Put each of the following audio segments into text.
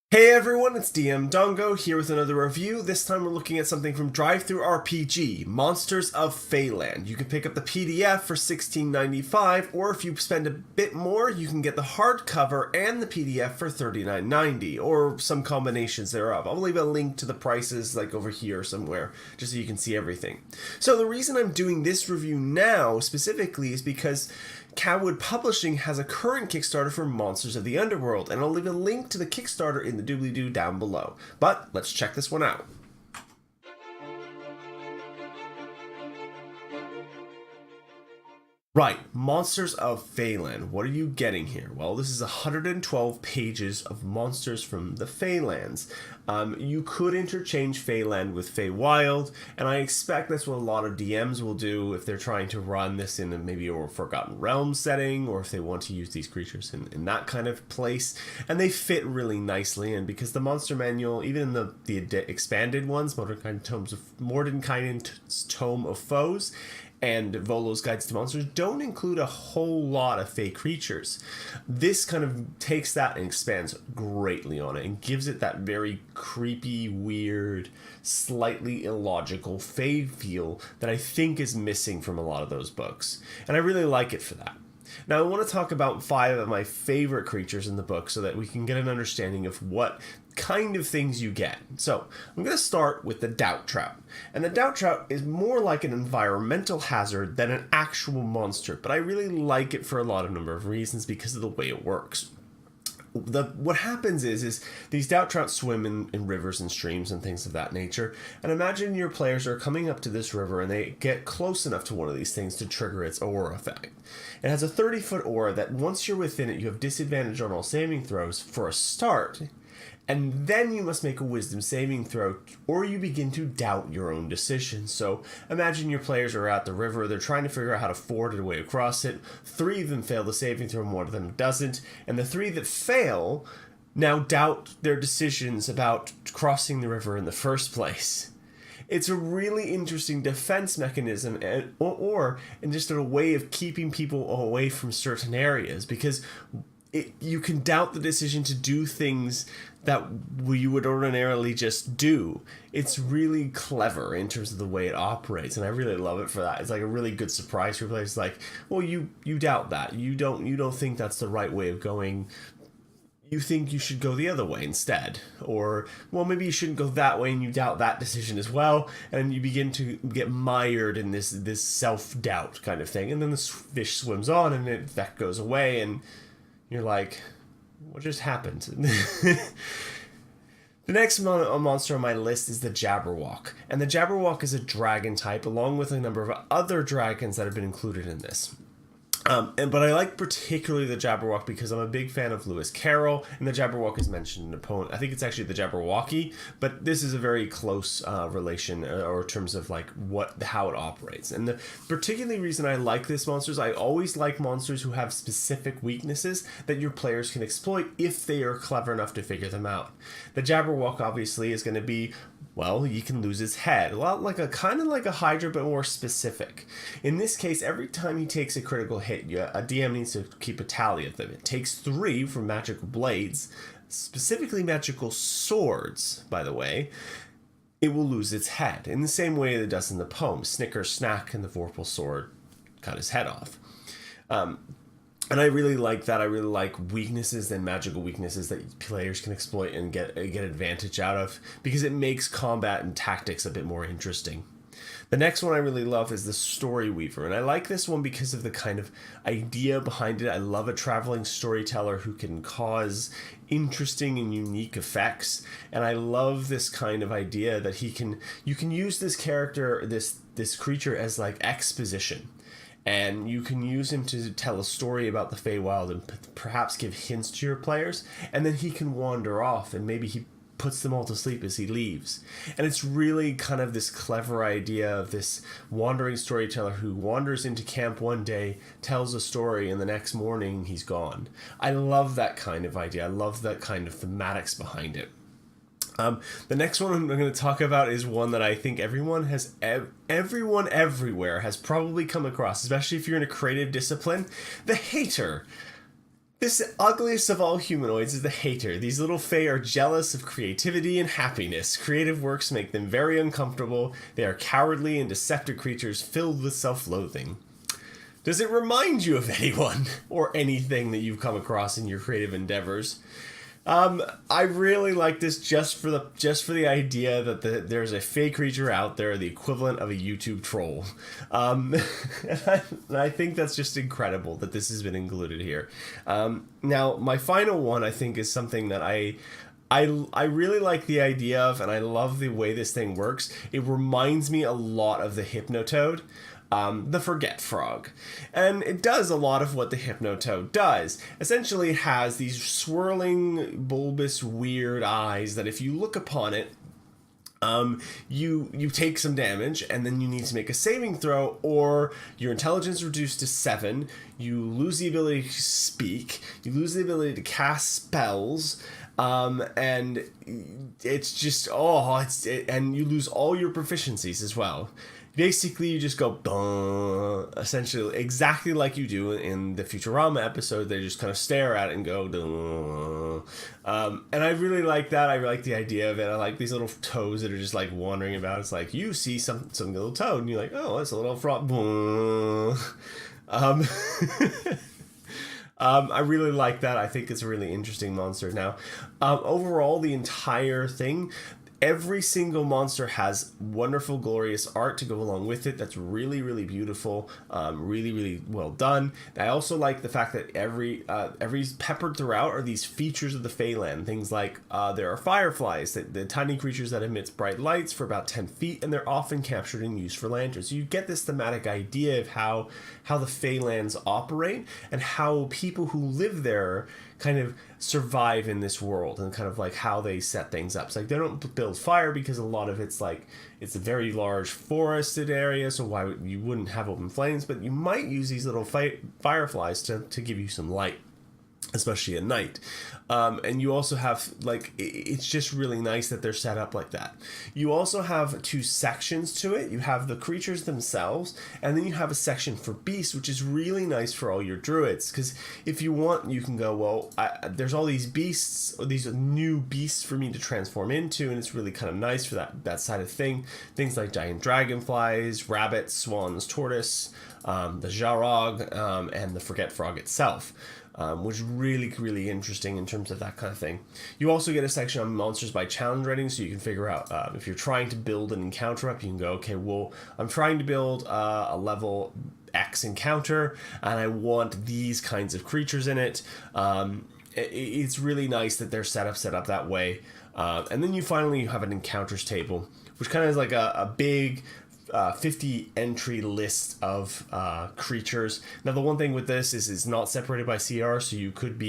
Hey everyone, it's DM Dongo here with another review. This time we're looking at something from DriveThru RPG, Monsters of Feyland. You can pick up the PDF for $16.95, or if you spend a bit more, you can get the hardcover and the PDF for $39.90, or some combinations thereof. I'll leave a link to the prices like over here somewhere, just so you can see everything. So the reason I'm doing this review now specifically is because Cowwood Publishing has a current Kickstarter for Monsters of the Underworld, and I'll leave a link to the Kickstarter in the doobly-doo down below. But let's check this one out. Right, Monsters of Feyland. What are you getting here? Well, this is 112 pages of monsters from the Feylands. You could interchange Feyland with Feywild, and I expect that's what a lot of DMs will do if they're trying to run this in maybe a Forgotten Realms setting, or if they want to use these creatures in that kind of place. And they fit really nicely, and because the monster manual, even in the expanded ones, Mordenkainen's Tome of Foes, and Volo's Guides to Monsters don't include a whole lot of fey creatures. This kind of takes that and expands greatly on it and gives it that very creepy, weird, slightly illogical fey feel that I think is missing from a lot of those books. And I really like it for that. Now, I want to talk about 5 of my favorite creatures in the book so that we can get an understanding of what kind of things you get. So, I'm going to start with the Doubt Trout. And the Doubt Trout is more like an environmental hazard than an actual monster, but I really like it for a number of reasons because of the way it works. What happens is these doubt trout swim in rivers and streams and things of that nature, and imagine your players are coming up to this river and they get close enough to one of these things to trigger its aura effect. It has a 30-foot aura that once you're within it, you have disadvantage on all saving throws for a start, and then you must make a wisdom saving throw, or you begin to doubt your own decisions. So imagine your players are at the river, they're trying to figure out how to ford a way across it. 3 of them fail the saving throw and 1 of them doesn't. And the 3 that fail now doubt their decisions about crossing the river in the first place. It's a really interesting defense mechanism, or just a way of keeping people away from certain areas, because you can doubt the decision to do things that you would ordinarily just do. It's really clever in terms of the way it operates, and I really love it for that. It's like a really good surprise for players. Like, well, you doubt that. You don't think that's the right way of going. You think you should go the other way instead. Or, well, maybe you shouldn't go that way, and you doubt that decision as well, and you begin to get mired in this self-doubt kind of thing. And then the fish swims on, and that goes away, and you're like, what just happened? The next monster on my list is the Jabberwock. And the Jabberwock is a dragon type, along with a number of other dragons that have been included in this. But I like particularly the Jabberwock because I'm a big fan of Lewis Carroll, and the Jabberwock is mentioned in a poem. I think it's actually the Jabberwocky, but this is a very close relation, or in terms of like how it operates. And the particularly reason I like this monster is I always like monsters who have specific weaknesses that your players can exploit if they are clever enough to figure them out. The Jabberwock obviously is going to be, well, you can lose his head. A lot like kind of like a Hydra, but more specific. In this case, every time he takes a critical hit, a DM needs to keep a tally of them. It takes 3 from magical blades, specifically magical swords, by the way. It will lose its head, in the same way that it does in the poem. Snicker, Snack, and the Vorpal Sword cut his head off. And I really like that. I really like weaknesses and magical weaknesses that players can exploit and get advantage out of, because it makes combat and tactics a bit more interesting. The next one I really love is the Story Weaver, and I like this one because of the kind of idea behind it. I love a traveling storyteller who can cause interesting and unique effects, and I love this kind of idea that you can use this character, this creature, as like exposition. And you can use him to tell a story about the Feywild and perhaps give hints to your players, and then he can wander off, and maybe he puts them all to sleep as he leaves. And it's really kind of this clever idea of this wandering storyteller who wanders into camp one day, tells a story, and the next morning he's gone. I love that kind of idea. I love that kind of thematics behind it. The next one I'm going to talk about is one that I think everyone everywhere has probably come across, especially if you're in a creative discipline: the Hater. This ugliest of all humanoids is the hater. These little Fey are jealous of creativity and happiness. Creative works make them very uncomfortable. They are cowardly and deceptive creatures filled with self-loathing. Does it remind you of anyone or anything that you've come across in your creative endeavors? I really like this just for the idea that there's a Fey creature out there, the equivalent of a YouTube troll. And I think that's just incredible that this has been included here. Now, my final one, I think, is something that I really like the idea of, and I love the way this thing works. It reminds me a lot of the Hypnotoad. The Forget Frog. And it does a lot of what the Hypnotoad does. Essentially, it has these swirling, bulbous, weird eyes that if you look upon it, you take some damage, and then you need to make a saving throw, or your intelligence reduced to 7, you lose the ability to speak, you lose the ability to cast spells, and it's just, and you lose all your proficiencies as well. Basically, you just go, essentially, exactly like you do in the Futurama episode. They just kind of stare at it and go, and I really like that. I like the idea of it. I like these little toes that are just, like, wandering about. It's like, you see some little toad, and you're like, oh, that's a little frog. I really like that. I think it's a really interesting monster. Now, overall, the entire thing, every single monster has wonderful, glorious art to go along with it. That's really, really beautiful. Really, really well done. I also like the fact that every peppered throughout are these features of the Feyland. Things like there are fireflies, the tiny creatures that emit bright lights for about 10 feet, and they're often captured and used for lanterns. So you get this thematic idea of how the Feylands operate and how people who live there kind of survive in this world, and kind of like how they set things up. It's like they don't build fire because a lot of it's like it's a very large forested area, so why you wouldn't have open flames, but you might use these little fireflies to give you some light, especially at night. And you also have, like, it's just really nice that they're set up like that. You also have 2 sections to it. You have the creatures themselves, and then you have a section for beasts, which is really nice for all your druids, because if you want, you can go, well, there's all these beasts, or these new beasts for me to transform into, and it's really kind of nice for that side of thing. Things like giant dragonflies, rabbits, swans, tortoise, the Jabberwock, and the Forget Frog itself. Which is really, really interesting in terms of that kind of thing. You also get a section on monsters by challenge rating, so you can figure out if you're trying to build an encounter up, you can go, okay, well, I'm trying to build a level X encounter, and I want these kinds of creatures in it. It's really nice that they're set up that way. And then you finally have an encounters table, which kind of is like a big 50 entry list of creatures. Now, the one thing with this is it's not separated by CR, so you could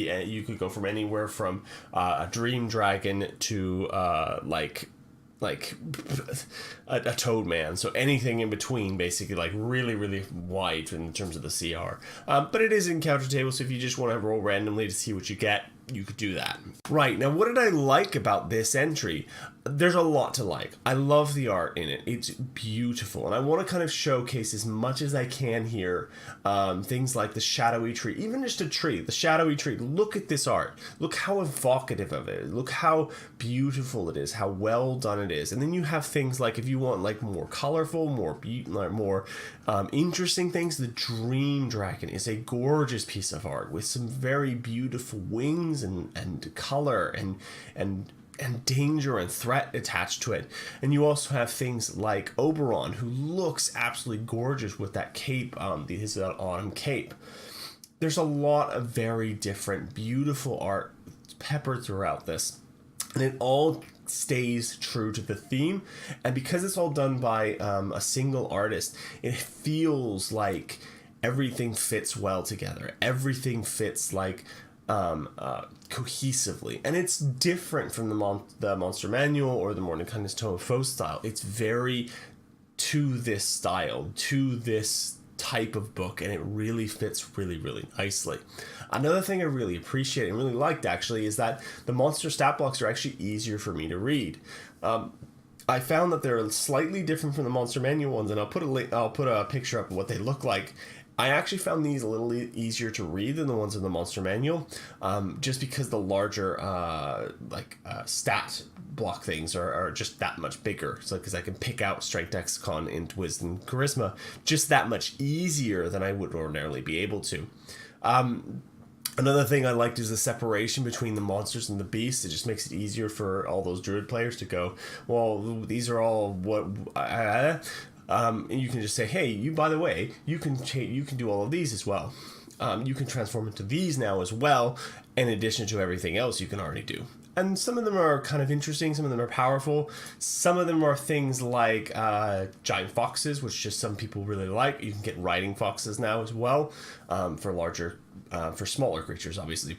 go from anywhere from a dream dragon to like a toad man, so anything in between, basically, like really, really wide in terms of the CR. But it is encounter table, so if you just want to roll randomly to see what you get, you could do that. Right, now what did I like about this entry? There's a lot to like. I love the art in it. It's beautiful, and I want to kind of showcase as much as I can here things like the shadowy tree, even just a tree, the shadowy tree. Look at this art. Look how evocative of it is. Look how beautiful it is, how well done it is. And then you have things like, if you want like more colorful, more interesting things, the Dream Dragon is a gorgeous piece of art with some very beautiful wings and color and danger and threat attached to it. And you also have things like Oberon, who looks absolutely gorgeous with that cape, his autumn cape. There's a lot of very different, beautiful art peppered throughout this, and it all stays true to the theme. And because it's all done by a single artist, it feels like everything fits well together. Everything fits like cohesively, and it's different from the Monster Manual or the Morning Kindness Tome of Foe style. It's very to this style, to this type of book, and it really fits really, really nicely. Another thing I really appreciate and really liked, actually, is that the monster stat blocks are actually easier for me to read. I found that they're slightly different from the Monster Manual ones, and I'll put a picture up of what they look like. I actually found these a little easier to read than the ones in the monster manual, just because the larger stat block things are just that much bigger. So because I can pick out strength, dex, con, int, wisdom, charisma just that much easier than I would ordinarily be able to. Another thing I liked is the separation between the monsters and the beasts. It just makes it easier for all those druid players to go, well, these are all what... and you can just say, hey, you, by the way, you can do all of these as well. You can transform into these now as well, in addition to everything else you can already do. And some of them are kind of interesting, some of them are powerful. Some of them are things like giant foxes, which just some people really like. You can get riding foxes now as well, for smaller creatures, obviously.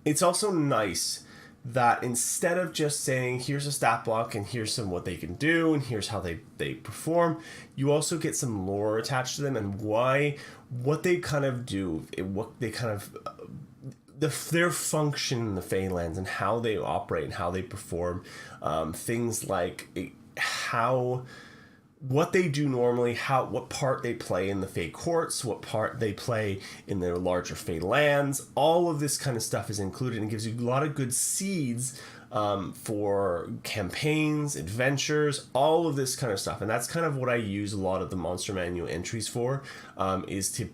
It's also nice that instead of just saying, here's a stat block and here's what they can do and here's how they perform, you also get some lore attached to them and what they kind of do, their function in the Feylands and how they operate and how they perform, things like what they do normally, what part they play in the Fey courts, what part they play in their larger Fey lands. All of this kind of stuff is included and gives you a lot of good seeds for campaigns, adventures, all of this kind of stuff. And that's kind of what I use a lot of the Monster Manual entries for, is to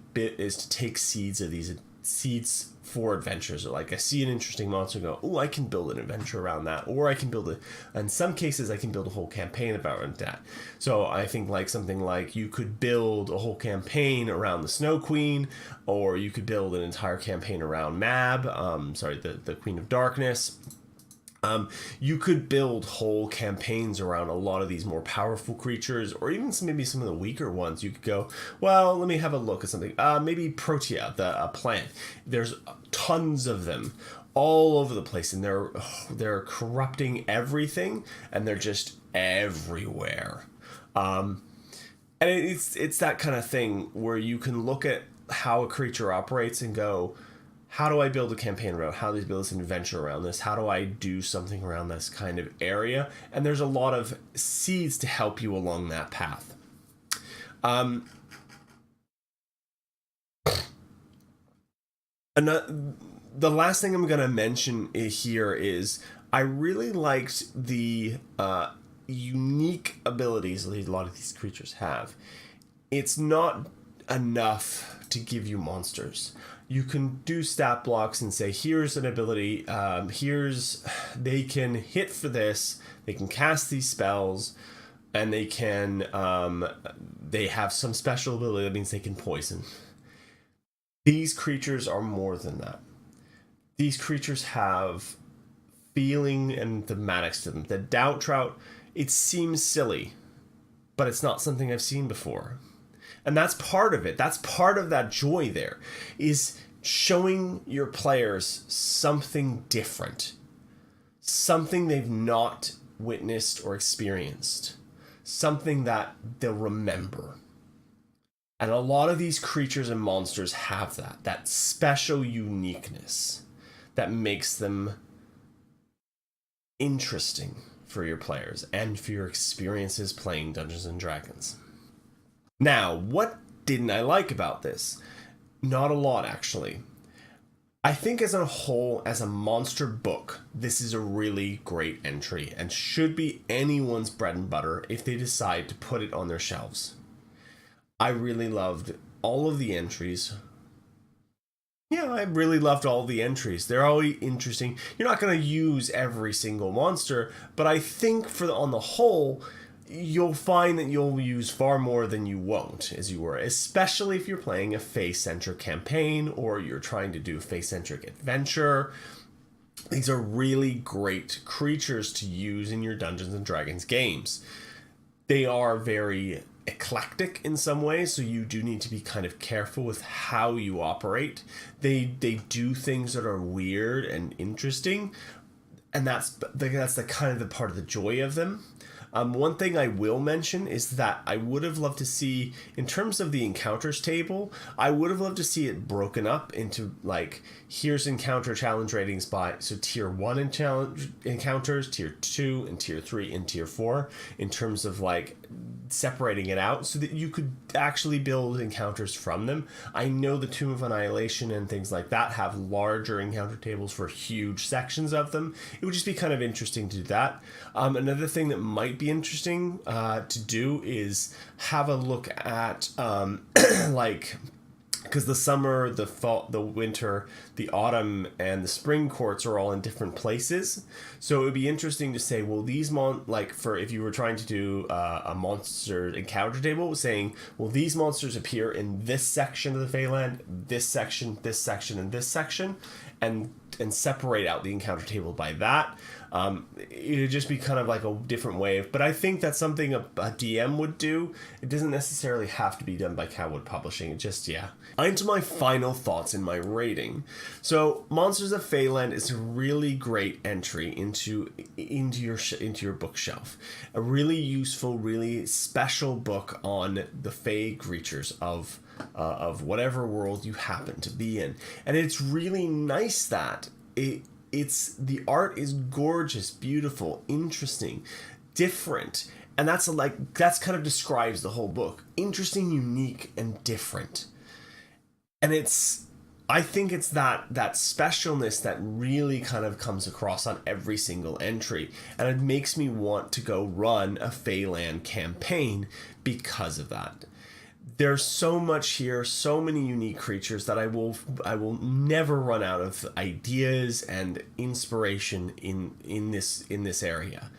take seeds of these seeds for adventures. Like I see an interesting monster and go, oh, I can build an adventure around that, or I can build in some cases I can build a whole campaign about that. So I think like something like you could build a whole campaign around the Snow Queen, or you could build an entire campaign around the Queen of Darkness. You could build whole campaigns around a lot of these more powerful creatures, or even maybe some of the weaker ones. You could go, well, let me have a look at something. Maybe Protea, the plant. There's tons of them all over the place, and they're corrupting everything, and they're just everywhere. And it's that kind of thing where you can look at how a creature operates and go, how do I build a campaign around? How do I build an adventure around this? How do I do something around this kind of area? And there's a lot of seeds to help you along that path. The last thing I'm going to mention here is I really liked the unique abilities that a lot of these creatures have. It's not enough to give you monsters. You can do stat blocks and say, here's an ability, they can hit for this, they can cast these spells, and they have some special ability that means they can poison. These creatures are more than that. These creatures have feeling and thematics to them. The Doubt Trout, it seems silly, but it's not something I've seen before. And that's part of it. That's part of that joy there, is showing your players something different, something they've not witnessed or experienced, something that they'll remember. And a lot of these creatures and monsters have that special uniqueness that makes them interesting for your players and for your experiences playing Dungeons and Dragons. Now, what didn't I like about this? Not a lot, actually. I think as a whole, as a monster book, this is a really great entry and should be anyone's bread and butter if they decide to put it on their shelves. I really loved all of the entries. Yeah, I really loved all the entries. They're all interesting. You're not going to use every single monster, but I think on the whole, you'll find that you'll use far more than you won't, as you were, especially if you're playing a Fey-centric campaign or you're trying to do a Fey-centric adventure. These are really great creatures to use in your Dungeons and Dragons games. They are very eclectic in some ways, so you do need to be kind of careful with how you operate. They do things that are weird and interesting, and that's the kind of the part of the joy of them. One thing I will mention is that I would have loved to see, in terms of the encounters table, I would have loved to see it broken up into, like, here's encounter challenge ratings by, so tier 1 in challenge encounters, tier 2 and tier 3 and tier 4, in terms of, like, separating it out so that you could actually build encounters from them. I know the Tomb of Annihilation and things like that have larger encounter tables for huge sections of them. It would just be kind of interesting to do that. Another thing that might be interesting to do is have a look at like, because the summer, the fall, the winter, the autumn, and the spring courts are all in different places. So it would be interesting to say, well, these for if you were trying to do a monster encounter table, saying, well, these monsters appear in this section of the Feyland, this section, and this section, and separate out the encounter table by that. It would just be kind of like a different way. But I think that's something a DM would do. It doesn't necessarily have to be done by Cowwood Publishing. It just, yeah. Onto my final thoughts in my rating. So, Monsters of Feyland is a really great entry into your bookshelf. A really useful, really special book on the Fey creatures of whatever world you happen to be in. And it's really nice that it's the art is gorgeous, beautiful, interesting, different. And that's kind of describes the whole book. Interesting, unique, and different. And I think it's that specialness that really kind of comes across on every single entry. And it makes me want to go run a Feyland campaign because of that. There's so much here, so many unique creatures that I will never run out of ideas and inspiration in this area.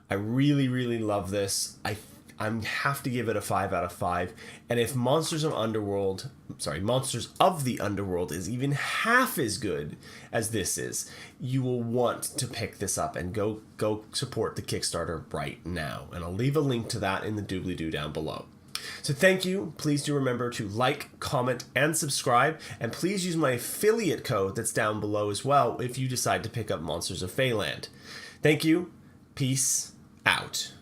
I really, really love this. I have to give it a 5 out of 5. And if Monsters of the Underworld is even half as good as this is, you will want to pick this up and go support the Kickstarter right now. And I'll leave a link to that in the doobly-doo down below. So thank you. Please do remember to like, comment, and subscribe. And please use my affiliate code that's down below as well if you decide to pick up Monsters of Feyland. Thank you. Peace out.